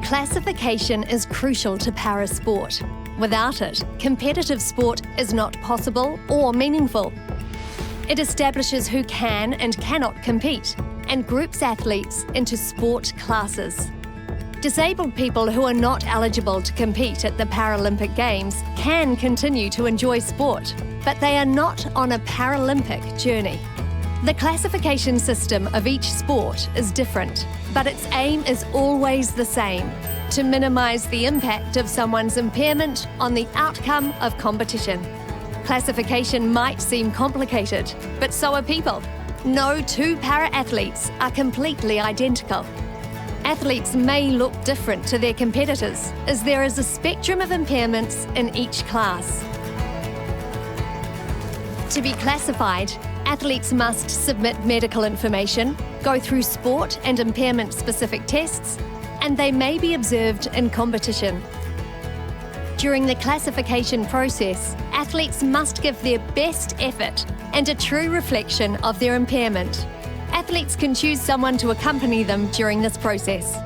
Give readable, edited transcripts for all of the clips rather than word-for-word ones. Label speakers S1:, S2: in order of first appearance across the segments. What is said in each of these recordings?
S1: Classification is crucial to parasport. Without it, competitive sport is not possible or meaningful. It establishes who can and cannot compete and groups athletes into sport classes. Disabled people who are not eligible to compete at the Paralympic Games can continue to enjoy sport, but they are not on a Paralympic journey. The classification system of each sport is different, but its aim is always the same: to minimise the impact of someone's impairment on the outcome of competition. Classification might seem complicated, but so are people. No two para-athletes are completely identical. Athletes may look different to their competitors, as there is a spectrum of impairments in each class. To be classified, athletes must submit medical information, go through sport and impairment-specific tests, and they may be observed in competition. During the classification process, athletes must give their best effort and a true reflection of their impairment. Athletes can choose someone to accompany them during this process.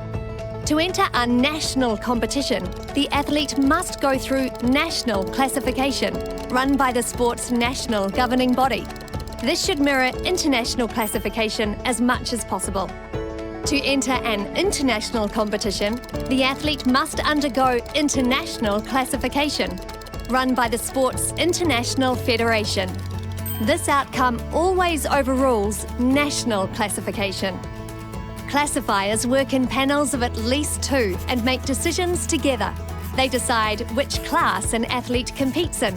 S1: To enter a national competition, the athlete must go through national classification, run by the sport's national governing body. This should mirror international classification as much as possible. To enter an international competition, the athlete must undergo international classification, run by the sport's international federation. This outcome always overrules national classification. Classifiers work in panels of at least 2 and make decisions together. They decide which class an athlete competes in.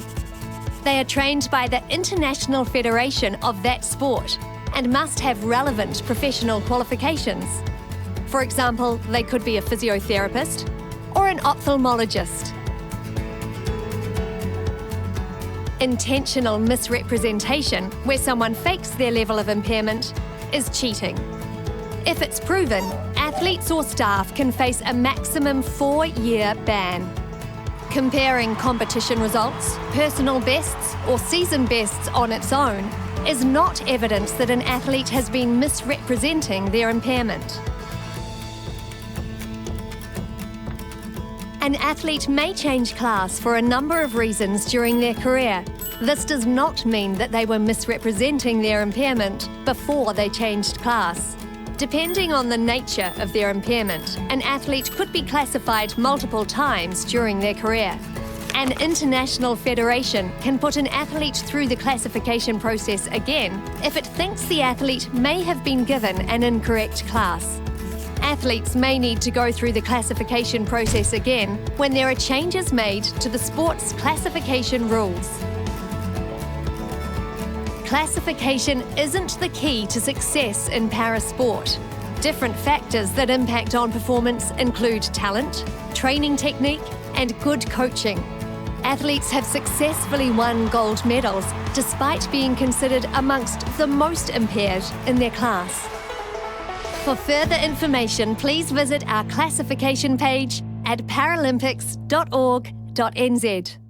S1: They are trained by the international federation of that sport and must have relevant professional qualifications. For example, they could be a physiotherapist or an ophthalmologist. Intentional misrepresentation, where someone fakes their level of impairment, is cheating. If it's proven, athletes or staff can face a maximum 4-year ban. Comparing competition results, personal bests, or season bests on its own is not evidence that an athlete has been misrepresenting their impairment. An athlete may change class for a number of reasons during their career. This does not mean that they were misrepresenting their impairment before they changed class. Depending on the nature of their impairment, an athlete could be classified multiple times during their career. An international federation can put an athlete through the classification process again if it thinks the athlete may have been given an incorrect class. Athletes may need to go through the classification process again when there are changes made to the sport's classification rules. Classification isn't the key to success in parasport. Different factors that impact on performance include talent, training technique, and good coaching. Athletes have successfully won gold medals despite being considered amongst the most impaired in their class. For further information, please visit our classification page at paralympics.org.nz.